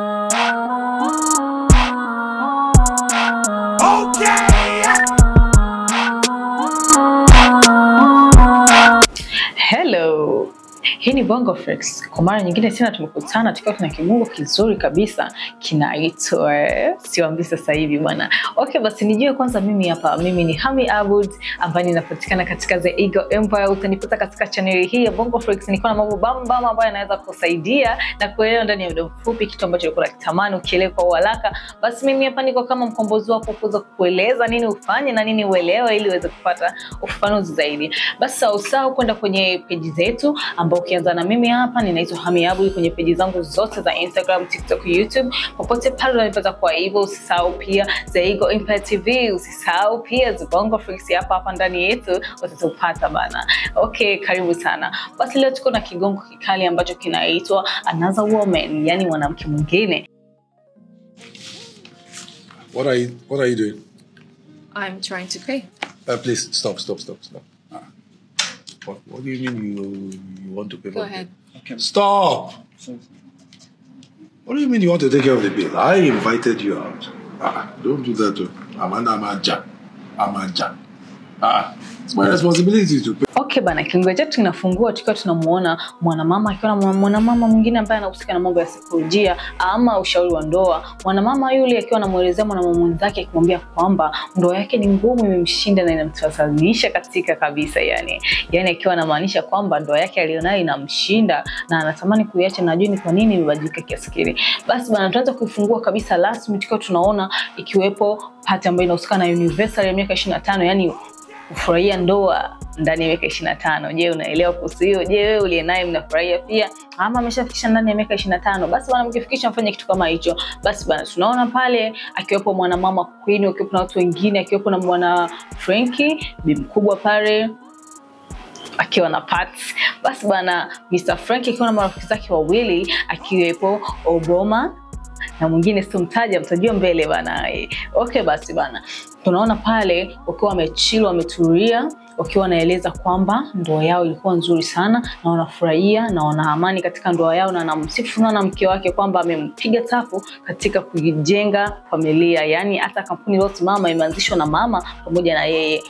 Hello. Hii ni Bongo Freaks. Kwa mara nyingine tena tumekutana tukiwa tuna kimungo kizuri kabisa kinaitwa siwaambii sasa hivi bwana. Okay, basi nijue kwanza mimi hapa. Mimi ni Hami Abud ambaye ninapatikana katika The Eagle Empire. Utanipata katika channel hii ya Bongo Freaks. Niko na mambo bamba ambayo yanaweza kusaidia na kuelewa ndani ya muda mfupi kitu ambacho ulikuwa unakitamani ukielewa kwa haraka. Basi mimi hapa niko kama mkombozi wako kuweza kukueleza nini ufanye na nini uelewe ili uweze kupata ufafanuzi zaidi. Basi usahau kwenda kwenye page zetu ambao ukianza na mimi hapa ninaitwa Hami Abud kwenye page zangu zote za Instagram, TikTok, YouTube. Popote pale unanipata kwa hivyo usisahau pia The Eagle Empire TV, usisahau pia The Bongo Freaks hapa ndani yetu utatupata bana. Okay, karibu sana. Basi leo tuko na kigongo kikali ambacho kinaitwa Another Woman, yani mwanamke mwingine. What are you doing? I'm trying to pray. Please stop. What do you mean you want to pay? Go ahead. Okay. Stop. What do you mean you want to take care of the bill? I invited you out. Don't do that too. Amaja. It's my responsibility to pay. Okay bana, kiungo chetu kinafungua tukiwa tunamuona mwanamama akiwa na mwanamama mwingine ambaye anahusika na mambo ya saikolojia ama ushauri wa ndoa. Mwanamama yule akiwa anamuelezea mwanamama mwenzake akimwambia kwamba ndoa yake ni ngumu, imemshinda na inamtasalisha katika kabisa yani akiwa anamaanisha kwamba ndoa yake alionayo inamshinda na anatamani kuiacha na ajui kwa nini imebadilika kiasi kile. Basi bana, tuanza kuifungua kabisa rasmi tukiwa tunaona ikiwepo part ambayo inahusika na anniversary ya miaka 25, yani kufurahia ndoa ndani ya miaka 25. Je, unaelewa kuhusu hiyo? Je, wewe uliye naye mnafurahia pia ama ameshafikisha ndani ya miaka 25? Basi bwana, mkifikisha mfanye kitu kama hicho. Basi bwana, tunaona pale akiwepo mwanamama Queen, akiwepo na watu wengine, akiwepo na mwana Frankie bi mkubwa pale akiwa na Pats. Basi bwana, Mr. Frankie akiwa na marafiki zake wawili, akiwepo Obama na mwingine sitomtaja, mtajua mbele bana. Okay, basi bana, tunaona pale wakiwa wamechill, wametulia, wakiwa wanaeleza kwamba ndoa yao ilikuwa nzuri sana na wanafurahia na wana amani katika ndoa yao, na anamsifu na mke wake kwamba amempiga tafu katika kujenga familia, yani hata kampuni yote mama imeanzishwa na mama pamoja na yeye.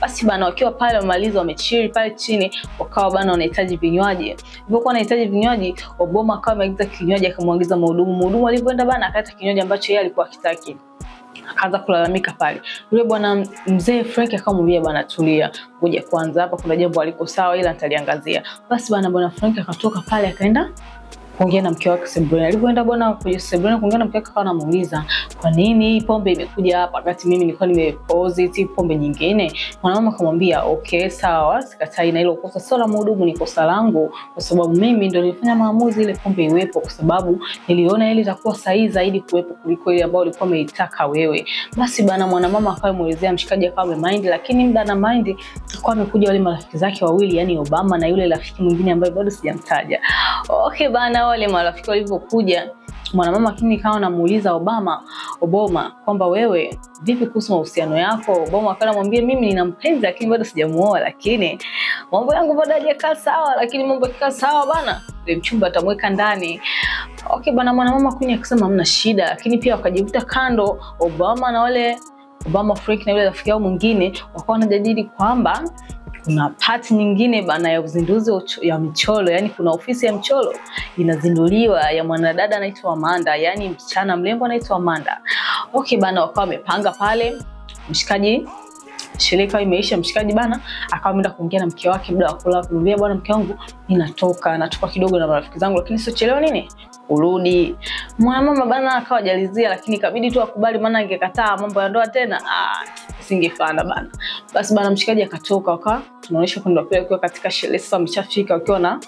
Basi bana, wakiwa pale wamaliza, wamechill pale chini, wakawa bana wanahitaji vinywaji. Walipokuwa wanahitaji vinywaji, Obama akawa ameagiza kinywaji, akamwagiza mhudumu alipoenda bana akata kinywaji ambacho yeye alikuwa akitaki. Akaanza kulalamika pale. Yule bwana mzee Frank akamwambia bwana, tulia, ngoja kwanza, hapa kuna jambo aliko sawa ila nitaliangazia. Basi bwana Frank akatoka pale akaenda kuongea na mke wake sebuleni. Alipoenda bwana kwenye sebuleni kuongea na mke wake, akawa anamuuliza kwa nini hii pombe imekuja hapa wakati mimi nilikuwa nimepositive pombe nyingine. Mwanamama akamwambia okay, sawa, sikatai, na hilo kosa sio la mhudumu, ni kosa langu kwa sababu mimi ndio nilifanya maamuzi ile pombe iwepo kwa sababu niliona ile itakuwa sahihi zaidi kuwepo kuliko ile ambayo ulikuwa umeitaka wewe. Basi bwana, mwanamama akamuelezea mshikaji, akawa amemind, lakini muda na mind kwa amekuja wale marafiki zake wawili, yani Obama na yule rafiki mwingine ambaye bado sijamtaja. Okay bana, wale marafiki walipokuja, mwanamama kini kawa anamuuliza Obama kwamba wewe vipi kuhusu mahusiano yako? Obama akamwambia mimi nina mpenzi lakini bado sijamuoa, lakini mambo yangu bado hayakaa sawa, lakini mambo yakikaa sawa bana yule mchumba atamweka ndani. Okay bana, mwanamama kuni akasema hamna shida, lakini pia wakajivuta kando Obama na wale Frank na yule rafiki yao mwingine, wakawa wanajadili kwamba kuna part nyingine bana ya uzinduzi ya michoro, yani kuna ofisi ya mchoro inazinduliwa ya mwanadada anaitwa Amanda, yani msichana mrembo anaitwa Amanda. Okay bana, wakawa wamepanga pale, mshikaji shirika imeisha, mshikaji bana akawa ameenda kuongea na mke wake muda wa kula, kumwambia bwana mke wangu natoka kidogo na marafiki zangu, lakini sio chelewa nini urudi. Mwanamama bana akawa jalizia, lakini ikabidi tu akubali, maana angekataa mambo ya ndoa tena singefana bana. Basi bana, mshikaji akatoka, waka tunaonyesha kwenda pale kwa katika sherehe. Sasa wameshafika wakiwa na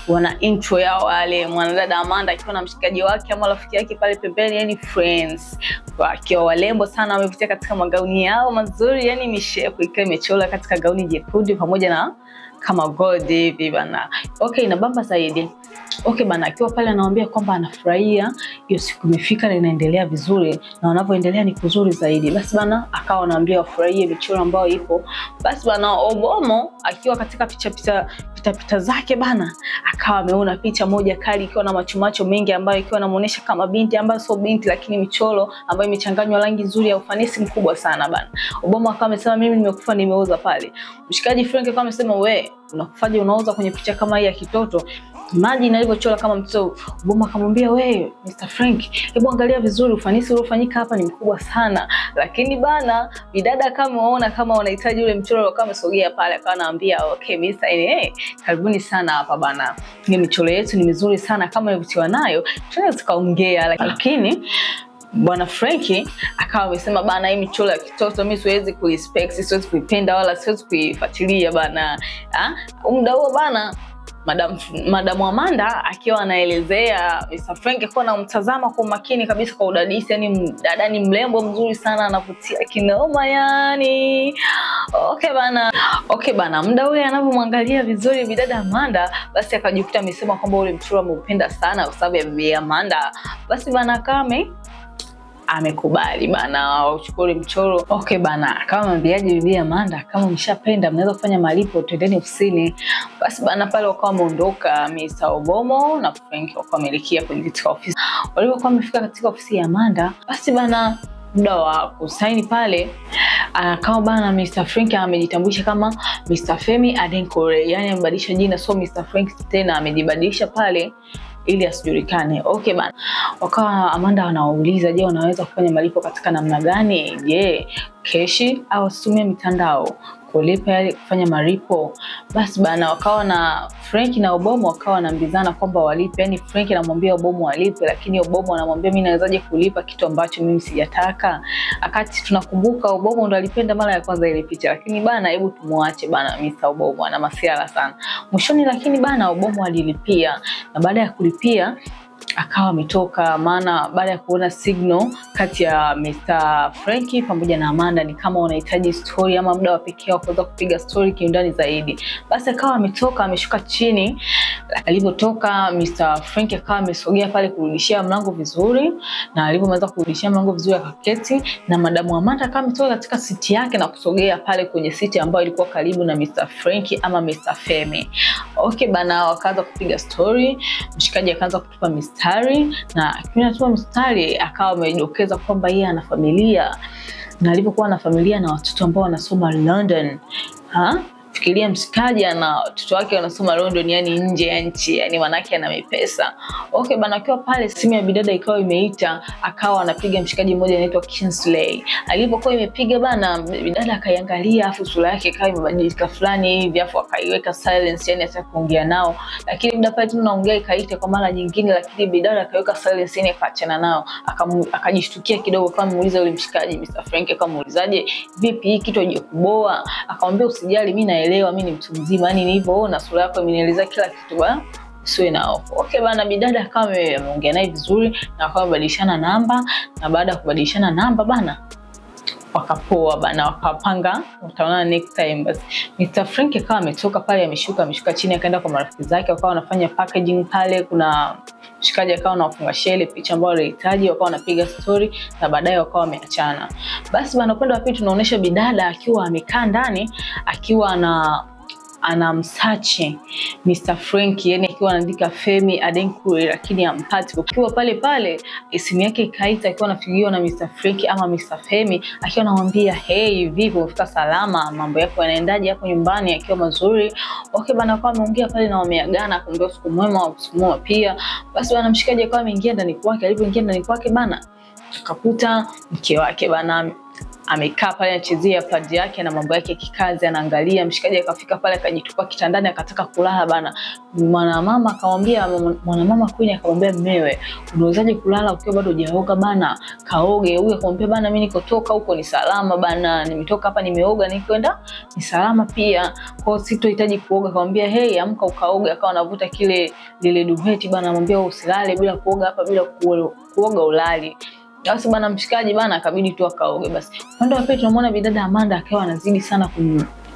wana intro yao, wale mwanadada Amanda akiwa na mshikaji wake ama rafiki yake pale pembeni, yani friends, wakiwa walembo sana, wamepitia katika magauni yao mazuri, yani mishepu ikiwa imechora katika gauni jekundu pamoja na kama gold hivi bana. Okay, inabamba zaidi. Okay bana, akiwa pale anawaambia kwamba anafurahia hiyo siku imefika na inaendelea vizuri na wanavyoendelea ni kuzuri zaidi. Basi bana akawa anawaambia wafurahie michoro ambayo ipo. Basi bana Obomo akiwa katika pita zake bana akawa ameona picha moja kali ikiwa na macho mengi ambayo ikiwa inamuonesha kama binti ambayo sio binti lakini michoro ambayo imechanganywa rangi nzuri ya ufanisi mkubwa sana bana. Obomo akawa amesema mimi nimekufa nimeoza pale. Mshikaji Frank akawa amesema we unakufaje unaoza kwenye picha kama hii ya kitoto? Imagine alivyochora kama mtoto. Obomo akamwambia we Mr. Frank, hebu angalia vizuri ufanisi uliofanyika hapa ni mkubwa sana. Lakini bana bidada kama waona kama wanahitaji ule mchoro kama amesogea pale akawa anaambia okay Mr. Karibuni sana hapa bana. Ni michoro yetu ni mizuri sana kama ilivyotiwa nayo. Tunaweza tukaongea lakini Bwana Frankie akawa amesema bana hii michoro ya kitoto mimi siwezi kuirespect, siwezi kuipenda wala siwezi kuifuatilia bana. Muda huo bana Madam Amanda akiwa anaelezea Mr. Frank akiwa anamtazama kwa makini kabisa kwa udadisi, yani dada ni mrembo mzuri sana anavutia kinoma yani. Okay bana muda ule anapomwangalia vizuri bidada Amanda basi akajikuta amesema kwamba ule mchoro ameupenda sana kwa sababu ya bibi Amanda. Basi bana kame amekubali bana uchukue mchoro. Okay bana kama mwambiaje bibi Amanda kama mshapenda mnaweza kufanya malipo twendeni ofisini. Basi bana pale wakawa wameondoka Mr. Obomo na Frank wakawa wameelekea kwenye ofisi. Walipokuwa wamefika katika ofisi ya Amanda basi bana muda wa kusaini pale kama bana Mr. Frank amejitambulisha kama Mr. Femi Adenkore, yani amebadilisha jina so Mr. Frank tena amejibadilisha pale ili asijulikane. Okay bana wakawa Amanda wanauliza je wanaweza kufanya malipo katika namna gani? Je keshi au tumia mitandao kulipa ili kufanya malipo? Basi bana wakawa na Frank na Obomo wakawa wanaambizana kwamba walipe, yani Frank anamwambia Obomo alipe lakini Obomo anamwambia mimi nawezaje kulipa kitu ambacho mimi sijataka. Akati tunakumbuka Obomo ndo alipenda mara ya kwanza ile picha lakini bana hebu tumuache bana Mr. Obomo ana masiala sana. Mwishoni lakini bana Obomo alilipia na baada ya kulipia akawa ametoka, maana baada ya kuona signal kati ya Mr. Frankie pamoja na Amanda ni kama wanahitaji story ama muda wa pekee wa kuweza kupiga story kiundani zaidi. Basi akawa ametoka ameshuka chini. Alipotoka Mr. Frankie akawa amesogea pale kurudishia mlango vizuri na alipomaliza kurudishia mlango vizuri akaketi na Madam Amanda akawa ametoka katika siti yake na kusogea pale kwenye siti ambayo ilikuwa karibu na Mr. Frankie ama Mr. Femi. Okay bana wakaanza kupiga story. Mshikaji akaanza kutupa mistari na akitupa mistari akawa amedokeza kwamba yeye ana familia na alipokuwa na familia na watoto ambao wanasoma London. Fikiria mshikaji na watoto wake wanasoma London, yani nje ya nchi, yani manake ana pesa. Okay bana akiwa pale simu ya bidada ikawa imeita, akawa anapiga mshikaji mmoja anaitwa Kingsley. Alipokuwa imepiga bana bidada akaiangalia afu sura yake ikawa imebadilika fulani hivi afu akaiweka silence, yani hata kuongea nao. Lakini muda pale tunaongea ikaita kwa mara nyingine lakini bidada akaweka silence, yani akaachana nao. Akajishtukia kidogo kama muuliza yule mshikaji Mr. Frank akamuulizaje vipi hii kitu haje kuboa? Akamwambia usijali mimi naelewa mimi ni mtu mzima, yani nilivyoona sura yako imenieleza kila kitu bwana usiwe na hofu. Okay bana bidada akawa ameongea naye vizuri na akawa badilishana namba na baada ya kubadilishana namba bana wakapoa bana wakapanga utaona next time. Basi Mr. Frank akawa ametoka pale ameshuka chini akaenda kwa marafiki zake wakawa wanafanya packaging pale. Kuna mshikaji akawa anafunga shele picha ambayo alihitaji wakawa wanapiga story na baadaye wakawa wameachana. Basi bana upande wa pili tunaonesha bidada akiwa amekaa ndani akiwa anamsearch Mr. Frank, yani akiwa anaandika Femi Adenkure lakini hampati. Akiwa pale simu yake ikaita akiwa anafikiwa na Mr. Frank ama Mr. Femi akiwa anamwambia hey vipi umefika salama, mambo yako yanaendaje hapo nyumbani? Akiwa mazuri. Okay bana kwa ameongea pale na wameagana akamwambia siku mwema pia. Basi bana mshikaji akawa ameingia ndani kwake. Alipoingia ndani kwake bana akakuta mke wake bana amekaa pale anachezea pad yake na mambo yake kikazi anaangalia. Mshikaji akafika pale akajitupa kitandani akataka kulala bana. Mwanamama akamwambia mwanamama Queen akamwambia mmewe unawezaje kulala ukiwa bado hujaoga bana? Kaoge. Huyu akamwambia bana mimi nikotoka huko ni salama bana, nimetoka hapa nimeoga nikwenda ni salama pia, kwa sitohitaji kuoga. Akamwambia hey amka ukaoga. Akawa anavuta lile duvet bana, anamwambia usilale bila kuoga hapa, bila kuoga ulali. Basi bana mshikaji bana akabidi tu akaoge. Basi upande wa pili tunamwona bidada Amanda akawa anazidi sana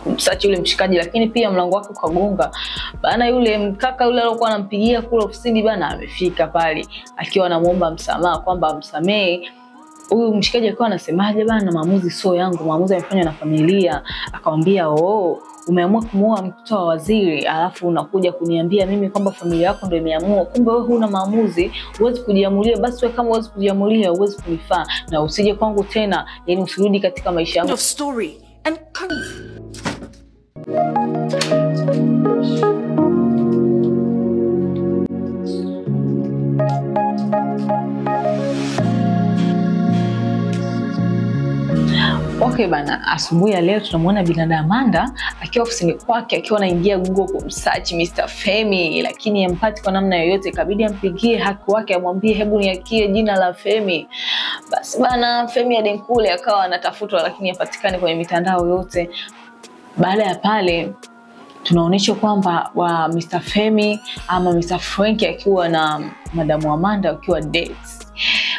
kumsearch yule mshikaji, lakini pia mlango wake ukagonga bana. Yule mkaka yule alikuwa anampigia kule ofisini bana amefika pale akiwa anamuomba msamaha kwamba amsamee. Huyu mshikaji alikuwa anasemaje bana, maamuzi sio yangu, maamuzi yamefanywa na familia. Akamwambia umeamua kumuoa mtoto wa waziri alafu unakuja kuniambia mimi kwamba familia yako ndio imeamua, kumbe wewe huna maamuzi, huwezi kujiamulia. Basi wewe kama huwezi kujiamulia huwezi kunifaa na usije kwangu tena, yani usirudi katika maisha yangu. Story and Okay bana, asubuhi ya leo tunamuona bidada Amanda akiwa ofisini kwake akiwa anaingia Google kumsearch Mr. Femi, lakini hampati kwa namna yoyote. Ikabidi ampigie haki wake amwambie hebu niakie jina la Femi. Basi bana, Femi Adenkule akawa anatafutwa lakini hapatikani kwenye mitandao yote. Baada ya pale tunaonyeshwa kwamba wa Mr. Femi ama Mr. Frank akiwa na Madam Amanda akiwa dates.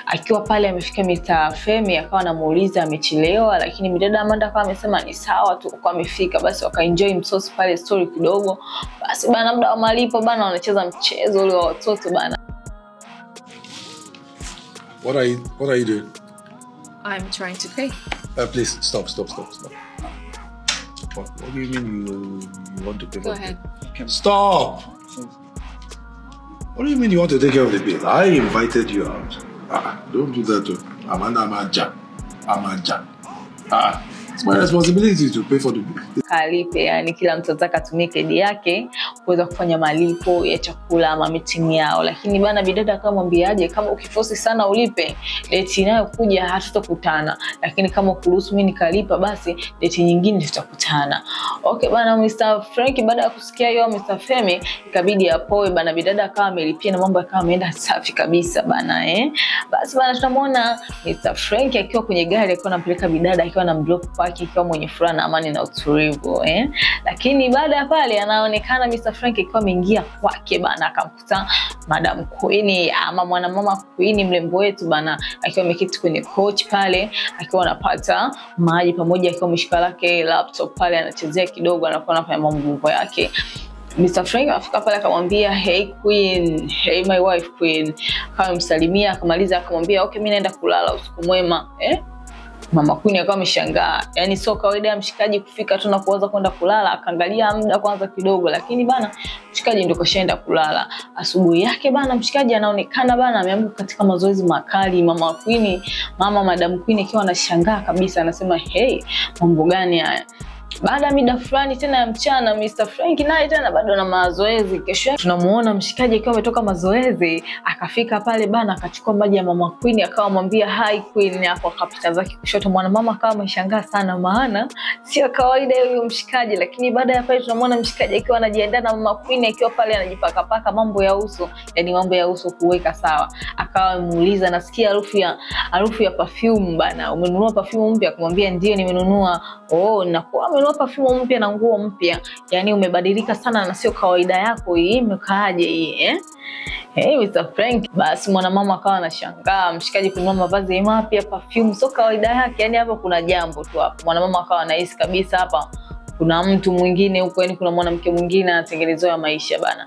Akiwa pale amefika Mr. Femi akawa anamuuliza amechelewa, lakini bidada Amanda akawa amesema ni sawa tu kwa amefika. Basi wakaenjoy msosi pale story kidogo. Basi bana, muda wa malipo bana wanacheza mchezo ule wa watoto bana. What are you doing? I'm trying to pay. Please stop. What do you mean you want to pay? Go ahead. Stop. What do you mean you want to take care of the bill? I invited you out. Don't do that to Amanda. It's my responsibility to pay for the bill. Kalipe, yani kila mtu anataka atumie kadi yake kuweza kufanya malipo ya chakula ama meeting yao. Lakini bana bidada akamwambiaje, kama ukiforce sana ulipe, date inayokuja hatutakutana. Lakini kama kuruhusu mimi nikalipa basi date nyingine tutakutana. Okay bana, Mr. Frank baada ya kusikia hiyo Mr. Femi ikabidi apoe bana, bidada akawa amelipia na mambo yakawa yameenda safi kabisa bana Basi bana tunamuona Mr. Frank akiwa kwenye gari akiwa anampeleka bidada akiwa na drop kwake akiwa mwenye furaha na amani na utulivu Lakini baada ya pale anaonekana Mr. Frank akiwa ameingia kwake bana, akamkuta Madam Queen ama mwanamama Queen mlembo wetu bana akiwa ameketi kwenye coach pale akiwa anapata maji pamoja akiwa ameshika lake laptop pale anachezea kidogo, anakuwa anafanya mambo yake. Mr. Frank afika pale akamwambia hey Queen, hey my wife Queen, akamsalimia akamaliza akamwambia okay mimi naenda kulala, usiku mwema Mama Queen akawa ameshangaa. Yani sio kawaida ya mshikaji kufika tu na kuanza kwenda kulala, akaangalia muda kwanza kidogo, lakini bana mshikaji ndio kashaenda kulala. Asubuhi yake bana mshikaji anaonekana bana ameamka katika mazoezi makali. Mama Madam Queen akiwa anashangaa kabisa, anasema hey, mambo gani haya? Baada mida fulani tena ya mchana Mr. Frank naye tena bado na mazoezi. Kesho tunamuona mshikaji akiwa ametoka mazoezi akafika pale bana akachukua maji ya Mama Queen akawa mwambia hi Queen, hapo akapita zake kushoto. Mwanamama akawa ameshangaa sana maana sio kawaida huyo mshikaji. Lakini baada ya pale tunamuona mshikaji akiwa anajiandaa na Mama Queen akiwa pale anajipaka mambo ya uso, yani mambo ya uso kuweka sawa. Akawa amuuliza nasikia harufu ya perfume bana, umenunua perfume mpya? Akamwambia ndio nimenunua. Nakuwa umenunua perfume mpya na nguo mpya, yani umebadilika sana na sio kawaida yako hii, imekaaje hii Hey Mr. Frank. Basi mwanamama akawa anashangaa mshikaji kununua mavazi mapya, perfume sio kawaida yake, yani hapo kuna jambo tu hapo. Mwanamama akawa anahisi kabisa hapa kuna mtu mwingine huko, yani kuna mwanamke mwingine anatengenezewa maisha bana.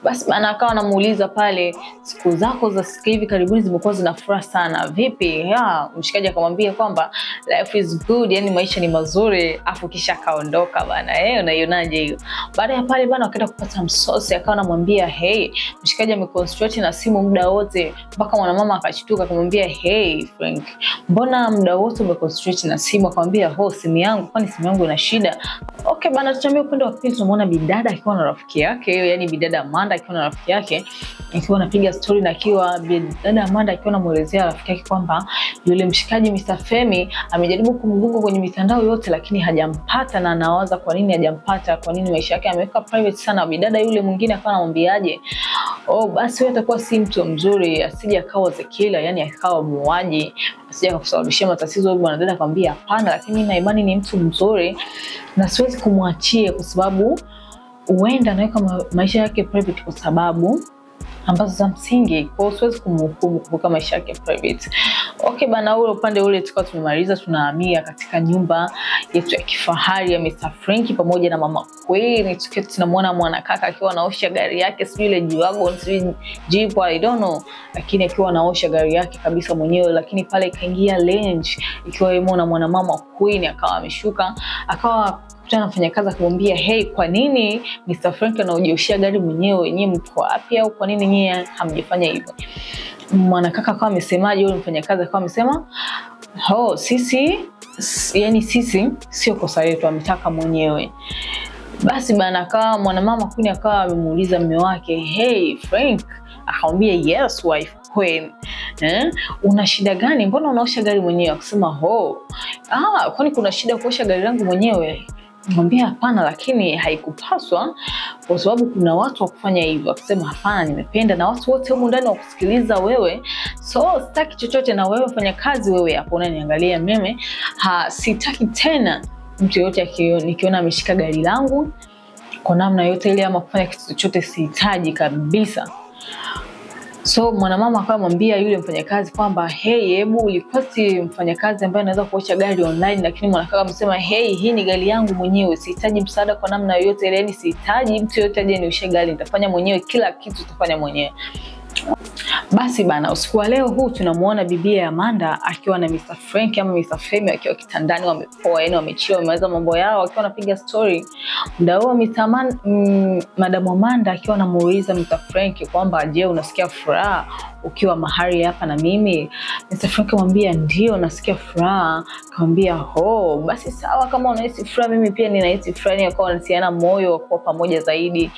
Basi bana akawa anamuuliza pale, siku zako za siku hivi karibuni zimekuwa zina furaha sana, vipi? Mshikaji akamwambia kwamba life is good, yani maisha ni mazuri, afu kisha kaondoka bana. Unaionaje hiyo? Baada ya pale bana wakaenda kupata msosi, akawa anamwambia hey, mshikaji ameconcentrate na simu muda wote mpaka mwanamama akashtuka akamwambia hey Frank, mbona muda wote umeconcentrate na simu? Akamwambia simu yangu, kwani simu yangu ina shida? Okay bana, tutamia upande wa pili tunamuona bidada akiwa na rafiki yake, yani bidada Amanda akiwa na rafiki yake akiwa anapiga story, na akiwa bidada Amanda akiwa anamuelezea rafiki yake kwamba yule mshikaji Mr. Femi amejaribu kumgunga kwenye mitandao yote lakini hajampata, na anawaza kwa nini hajampata, kwa nini maisha yake ameweka private sana. Bidada yule mwingine akawa anamwambiaje, basi wewe utakuwa si mtu mzuri, asije akawa zekila, yani akawa muuaji, asije kusababishia matatizo. Bwana dada akamwambia hapana, lakini na imani ni mtu mzuri na siwezi kumwachia kwa sababu huenda anaweka maisha yake private kwa sababu ambazo za msingi, kwa siwezi kumhukumu kwa maisha yake private. Okay bana, ule upande ule tukao tumemaliza, tunahamia katika nyumba yetu ya kifahari ya Mr. Frankie pamoja na Mama Queen. Tukio tunamuona mwanakaka akiwa anaosha gari yake, sijui ile G-Wagon, sijui Jeep, I don't know, lakini akiwa anaosha gari yake kabisa mwenyewe. Lakini pale kaingia Lange ikiwa yeye na mwana Mama Queen, akawa ameshuka, akawa kutana mfanyakazi akamwambia, hey, kwa nini Mr. Frankie anaojioshia gari mwenyewe, nyinyi mko wapi, au kwa nini nyinyi hamjifanya hivyo? Mwanakaka akawa amesemaje, yule mfanyakazi akawa amesema, sisi sio kosa letu, ametaka mwenyewe. Basi bana, akawa mwana Mama Queen akawa amemuuliza mume wake, hey Frank, akamwambia, yes wife Queen, una shida gani, mbona unaosha gari mwenyewe? Akasema, kwani kuna shida kuosha gari langu mwenyewe? Mwambia hapana, lakini haikupaswa kwa sababu kuna watu wa kufanya hivyo. Akasema, hapana, nimependa na watu wote humu ndani wakusikiliza wewe, so sitaki chochote na wewe, fanya kazi wewe hapo unaniangalia mimi. Sitaki tena mtu yote nikiona ameshika gari langu kwa namna yote ile ama kufanya kitu chochote, sihitaji kabisa. So mwanamama akamwambia yule mfanyakazi kwamba, hey, hebu uliposti mfanyakazi ambaye anaweza kuosha gari online, lakini mwanakaka amesema, hey, hii ni gari yangu mwenyewe, sihitaji msaada kwa namna yoyote ile, yani sihitaji mtu yote aje nioshe gari, nitafanya mwenyewe kila kitu, nitafanya mwenyewe. Basi bana, usiku wa leo huu tunamuona bibi Amanda akiwa na Mr. Frank ama Mr. Femi akiwa kitandani, wamepoa, yani wamechill, wameweza mambo yao, akiwa anapiga story. Muda huo Madam Amanda akiwa anamuuliza Mr. Frank kwamba, je, unasikia furaha ukiwa mahali hapa na mimi? Mr. Frank amwambia, ndio nasikia furaha. Akamwambia, basi sawa, kama unahisi furaha mimi pia ninahisi furaha, ni kwa nasiana moyo kwa pamoja zaidi.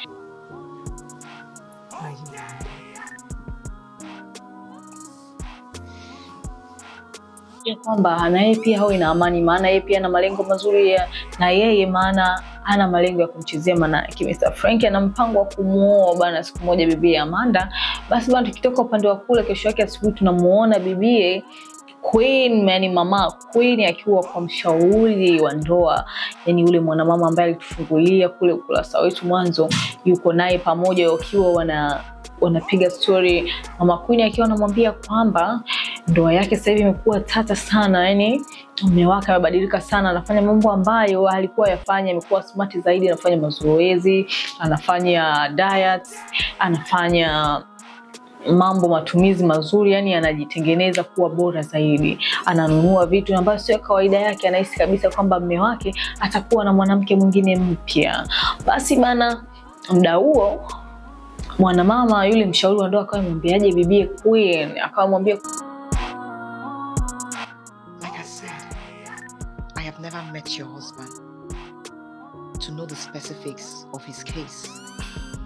Kwamba na yeye pia hawe na amani, maana yeye pia ana malengo mazuri na yeye, maana ana malengo ya kumchezea, maana Mr. Frank ana mpango wa kumuoa bana siku moja bibi Amanda. Basi bana, tukitoka upande wa kule, kesho yake asubuhi tunamuona bibi Queen, yani Mama Queen akiwa kwa mshauri wa ndoa, yani yule mwanamama ambaye alitufungulia kule ukurasa wetu mwanzo, yuko naye pamoja wakiwa wanapiga story. Mama Queen akiwa anamwambia kwamba ndoa yake sasa hivi imekuwa tata sana, yani mume wake amebadilika sana, anafanya mambo ambayo alikuwa yafanya, amekuwa smart zaidi, anafanya mazoezi, anafanya diet, anafanya mambo matumizi mazuri, yani anajitengeneza kuwa bora zaidi, ananunua vitu ambavyo sio kawaida yake, anahisi kabisa kwamba mume wake atakuwa na mwanamke mwingine mpya. Basi bana, muda huo mwanamama yule mshauri wa ndoa akawa amwambiaje bibi Queen, akawa mwambia, like I said, I have never met your husband to know the specifics of his case.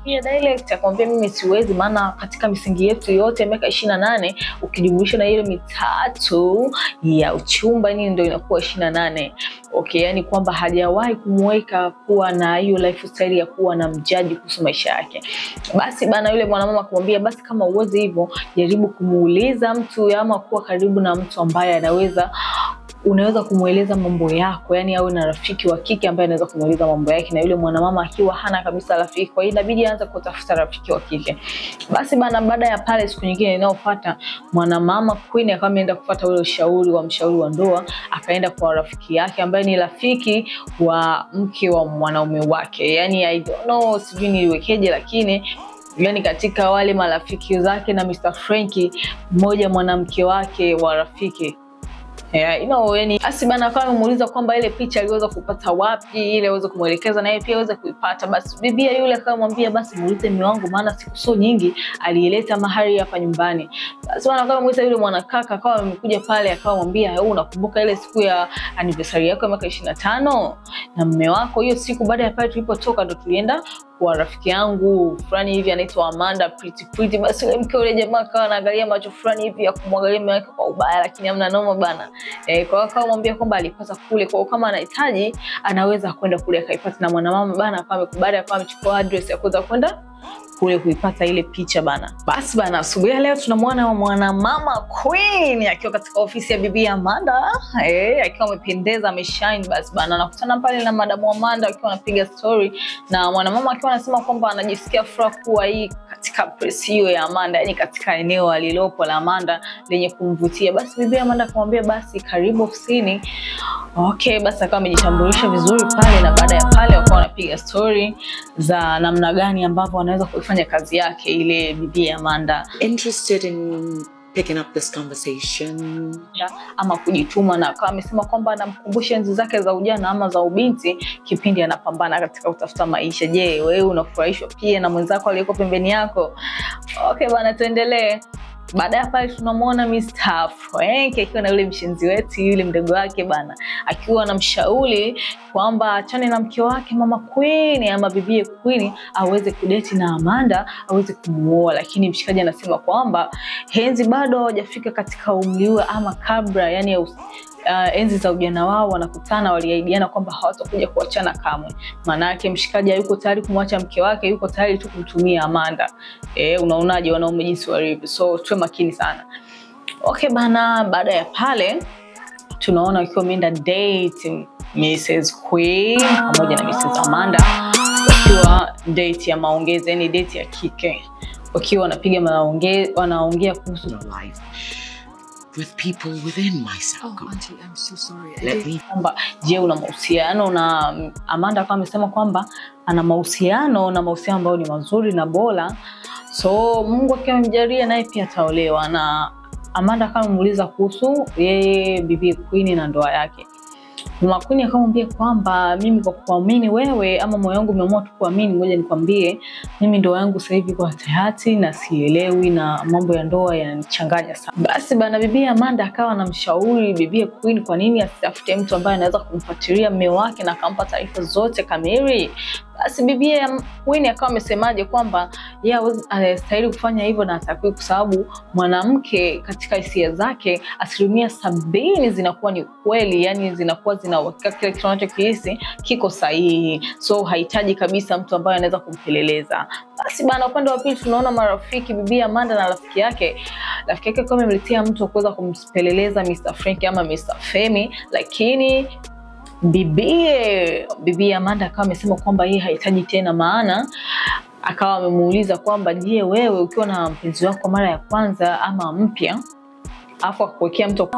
Direct akamwambia, mimi siwezi, maana katika misingi yetu yote miaka 28 ukijumlisha na ile mitatu ya uchumba ndio inakuwa 28. Okay, yani kwamba hajawahi kumweka kuwa na hiyo lifestyle ya kuwa na mjaji kuhusu maisha yake. Basi bana, yule mwanamama akamwambia, basi kama uweze hivyo, jaribu kumuuliza mtu ama kuwa karibu na mtu ambaye unaweza kumueleza mambo yako, yani awe na rafiki wa kike ambaye anaweza kumueleza mambo yake. Na yule mwanamama akiwa hana kabisa rafiki, kwa hiyo inabidi aanze kutafuta rafiki wa kike. Basi bana, baada ya pale siku nyingine inayofuata, mwanamama Queen akawa ameenda kufuata ule ushauri wa mshauri wa ndoa, akaenda kwa rafiki yake ambaye ni rafiki wa mke wa mwanaume wake. Yani I don't know, sijui niwekeje, lakini yani katika wale marafiki zake na Mr. Frankie, mmoja mwanamke wake wa rafiki, yani asi bana akawa amemuuliza kwamba ile picha aliweza kupata wapi, ile aweze kumuelekeza na yeye pia aweze kuipata. Basi bibi yule akamwambia, basi muulize mume wangu, maana siku so nyingi alieleta mahari hapa nyumbani. Basi bana akawa amemuuliza yule mwanakaka, akawa amekuja pale, akawa mwambia, unakumbuka ile siku ya anniversary yako ya miaka 25 na mume wako? Hiyo siku baada ya pale tulipotoka ndo tulienda kwa rafiki yangu fulani hivi anaitwa Amanda pretty. Basi yule mke yule jamaa akawa anaangalia macho fulani hivi ya kumwangalia mume wake kwa ubaya, lakini hamna noma bana. Kwa akawa mwambia kwamba alipata kule, kwa kama anahitaji anaweza kwenda kule akaipata. Na mwanamama bana akawa amekubali, akawa amechukua address ya kuweza kwenda kule kuipata ile picha bana. Basi bana, asubuhi leo tunamwona mwanamama Queen akiwa katika ofisi ya bibi Amanda, akiwa amependeza, ameshine. Basi bana, anakutana pale na Madam Amanda akiwa anapiga story, na mwanamama akiwa anasema kwamba anajisikia furaha kuwa hii katika press hiyo ya Amanda, yani katika eneo alilopo la Amanda lenye kumvutia. Basi bibi Amanda akamwambia basi karibu ofisini. Okay, basi akawa amejitambulisha vizuri pale, na baada ya pale wakawa wanapiga story za namna gani ambavyo anaweza kuifanya kazi yake ile bibi Amanda. Interested in picking up this conversation ama kujituma, na akawa amesema kwamba anamkumbusha enzi zake za ujana ama za ubinti kipindi anapambana katika kutafuta maisha. Je, wewe unafurahishwa pia na mwenzako aliyeko pembeni yako? Okay bana, tuendelee. Baada ya pale tunamwona Mr. Frank akiwa na yule mshenzi wetu yule mdogo wake bana, akiwa anamshauri kwamba achane na mke wake Mama Queen ama bibi Queen aweze kudeti na Amanda, aweze kumuoa. Lakini mshikaji anasema kwamba enzi bado hawajafika katika umri huo ama kabla, yani enzi za ujana wao wanakutana, waliahidiana kwamba hawatakuja kuachana kamwe. Maana yake mshikaji hayuko tayari kumwacha mke wake, yuko tayari tu kumtumia Amanda. Unaonaje wanaume jinsi walivyo? So tuwe makini sana. Okay bana, baada ya pale tunaona wakiwa wameenda date Mrs. Queen pamoja na Mrs. Amanda, wakiwa date ya maongezi, yani date ya kike, wakiwa wanapiga maongezi, wanaongea kuhusu life with people within my circle. Oh, Auntie, I'm so sorry. Let me kwamba je, una mahusiano na Amanda? Kama amesema kwamba ana mahusiano na mahusiano ambayo ni mazuri na bora, so Mungu akimjalia naye pia ataolewa. Na Amanda kama muuliza kuhusu yeye bibi Queen na ndoa yake. Mama Queen akamwambia kwamba mimi kwa kuamini wewe ama moyo wangu umeamua tu kuamini, ngoja nikwambie mimi ndoa yangu sasa hivi kwa hayati na sielewi, na mambo ya ndoa yananichanganya sana. Basi bana, bibi Amanda akawa anamshauri bibi Queen kwa nini asitafute mtu ambaye anaweza kumfuatilia mume wake na akampa taarifa zote kamili. Basi bibi Queen akawa amesemaje kwamba yeye anastahili kufanya hivyo na atakiwa, kwa sababu mwanamke katika hisia zake 70% zinakuwa ni kweli, yani zinakuwa zinaweka kile kitu anachokihisi kiko sahihi, so hahitaji kabisa mtu ambaye anaweza kumpeleleza. Basi bana, upande wa pili tunaona marafiki bibi Amanda na rafiki yake kama ameletea mtu kuweza kumpeleleza Mr. Frank ama Mr. Femi, lakini bibi Amanda akawa amesema kwamba yeye hahitaji tena. Maana akawa amemuuliza kwamba je, wewe ukiwa na mpenzi wako mara ya kwanza ama mpya, afu akuwekea mtu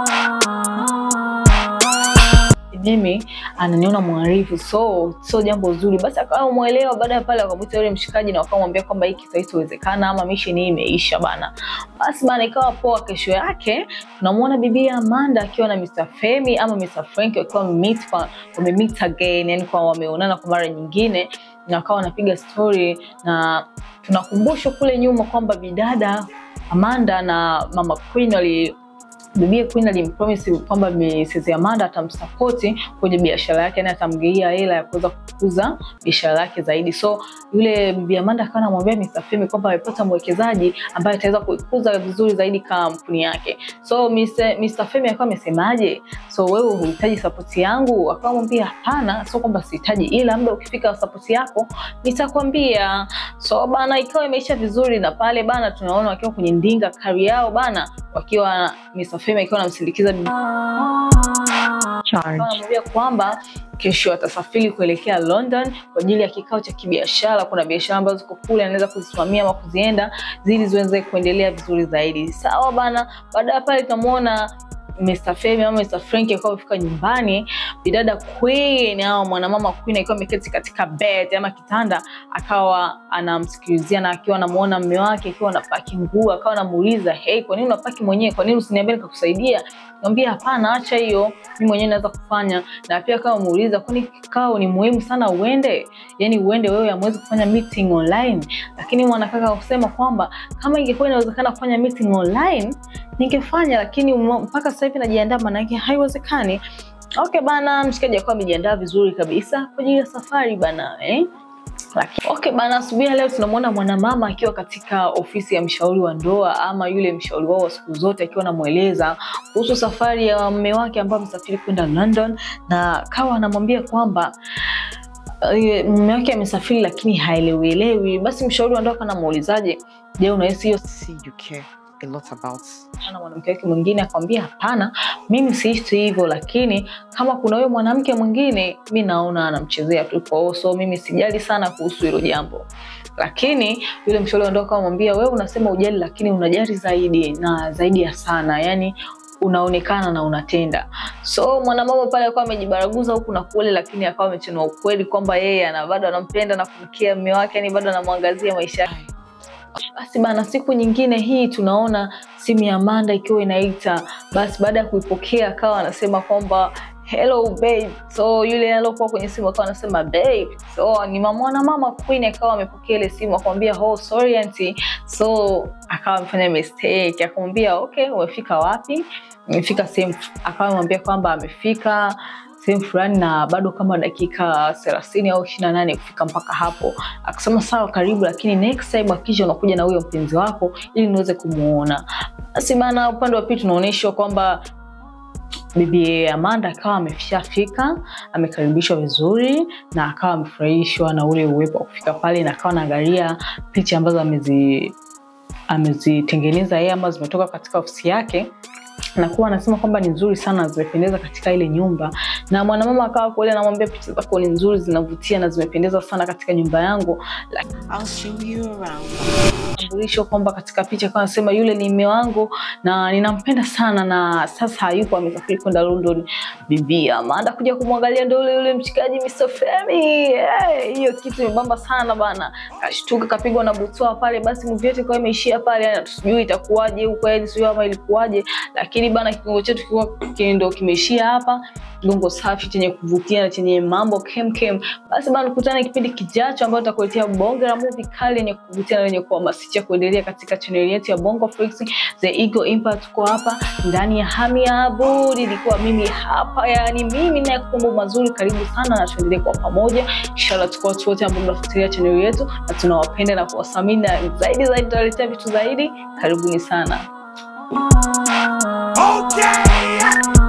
mimi ananiona mwarifu, so jambo zuri. Basi akawa muelewa. Baada ya pale akamwita yule mshikaji na akamwambia kwamba hiki haitowezekana ama mission hii imeisha bana. Basi bana, ikawa poa. Kesho yake tunamuona bibi Amanda akiwa na Mr. Femi ama Mr. Frank wakiwa wamemeet again, yani kwa wameonana kwa mara nyingine, na akawa anapiga story. Na tunakumbushwa kule nyuma kwamba bidada Amanda na Mama Queen bibi Queen alimpromise kwamba Mrs. Amanda atamsupport kwenye biashara yake, na atamgeia hela ya kuweza kukuza biashara yake zaidi. So yule bibi Amanda akawa anamwambia Mr. Femi kwamba amepata mwekezaji ambaye ataweza kuikuza vizuri zaidi kampuni yake. So Mr. Femi akawa amesemaje, so wewe unahitaji support yangu? Akamwambia hapana, sio kwamba sihitaji, ila muda ukifika support yako nitakwambia. So bana, ikawa imeisha vizuri. Na pale bana tunaona wakiwa kwenye ndinga kari yao bana, wakiwa Mr. Femi akiwa anamsindikiza bibi anamwambia kwamba kesho atasafiri kuelekea London kwa ajili ya kikao cha kibiashara. Kuna biashara ambazo ziko kule anaweza kuzisimamia ama kuzienda zili ziweze kuendelea vizuri zaidi. Sawa bana. Baada ya pale tunamuona Mr. Femi ama Mr. Frank akiwa amefika nyumbani, bidada Queen au mwanamama Queen akiwa ameketi katika bed ama kitanda, akawa anamsikilizia, na akiwa anamuona mume wake akiwa anapaki nguo, akawa anamuuliza, "Hey, kwa nini unapaki mwenyewe? Kwa nini usiniambie nikakusaidia?" Niambia hapana, acha hiyo, mimi mwenyewe naweza kufanya. Na pia akawa amuuliza, "Kwani kikao ni muhimu sana uende? Yaani uende wewe hamwezi kufanya meeting online?" Lakini mwanakaka akasema kwamba kama ingekuwa inawezekana kufanya meeting online ningefanya, lakini mpaka sasa hivi najiandaa, maana yake haiwezekani. Okay bana, mshikaji akawa amejiandaa vizuri kabisa kwa ajili ya safari bana, Okay bana, asubuhi leo tunamuona mwanamama akiwa katika ofisi ya mshauri wa ndoa ama yule mshauri wao siku zote, akiwa anamueleza kuhusu safari ya mume wake ambaye amesafiri kwenda London, na kawa anamwambia kwamba mume wake amesafiri lakini haelewi. Basi mshauri wa ndoa anamuulizaje, je, unahisi hiyo See, you care a lot about na mwanamke wake mwingine? Akamwambia hapana, mimi siishi hivyo, lakini kama kuna huyo mwanamke mwingine mimi naona anamchezea tu, kwa so mimi sijali sana kuhusu hilo jambo. Lakini yule mshauri wa ndoa akamwambia, wewe unasema ujali lakini unajali zaidi na zaidi ya sana, yani unaonekana na unatenda. So mwanamama pale alikuwa amejibaraguza huku na kule, lakini akawa amechenua ukweli kwamba yeye bado anampenda na kumkia mume wake, yani bado anamwangazia maisha yake. Basi bana, siku nyingine hii tunaona simu ya Amanda ikiwa inaita. Basi baada ya kuipokea akawa anasema kwamba hello babe. So yule aliyokuwa kwenye simu akawa anasema babe. So ni mama Queen akawa amepokea ile simu akamwambia oh sorry auntie. So akawa amefanya mistake, akamwambia okay, umefika wapi? Amefika sehemu. Akawa amwambia kwamba amefika sehemu fulani na bado kama dakika 30 au 28 kufika mpaka hapo. Akasema sawa, karibu, lakini next time akija unakuja na huyo mpenzi wako ili niweze kumuona. Basi bana, upande wa pili tunaonyeshwa kwamba bibi Amanda akawa ameshafika, amekaribishwa vizuri na akawa amefurahishwa na ule uwepo wa kufika pale, na akawa anaangalia picha ambazo amezitengeneza yeye ambazo zimetoka katika ofisi yake, na kuwa anasema kwamba ni nzuri sana, zimependeza katika ile nyumba. Na mwanamama akawa kule anamwambia picha zako ni nzuri, zinavutia na zimependeza sana katika nyumba yangu. I'll show you around. Tambulisho kwamba katika picha kwa anasema yule ni mume wangu na ninampenda sana, na sasa hayupo, amesafiri kwenda London. Bibi Amanda kuja kumwangalia ndio yule mchikaji Mr. Femi. Hiyo kitu imebamba sana bana. Kashtuka, kapigwa na butwa pale. Basi movie yote kwa imeishia pale, tusijui itakuwaje huko, yani sio kama ilikuwaje, lakini bana kigongo chetu ndio kimeishia hapa. Kigongo safi chenye kuvutia na chenye mambo kem. Basi bana, tukutane kipindi kijacho ambapo tutakuletea bonge la movie kali yenye kuvutia na yenye kuhamasisha kuendelea katika channel yetu ya Bongo Flix The Eagle Empire. Tuko hapa ndani ya Hamia Abud, ilikuwa mimi hapa, yani mimi na mambo mazuri. Karibu sana na tuendelee kwa pamoja. Inshallah tuko watu wote ambao mnafuatilia channel yetu na tunawapenda na kuwathamini, na zaidi tutaletea vitu zaidi. Karibuni sana. Okay.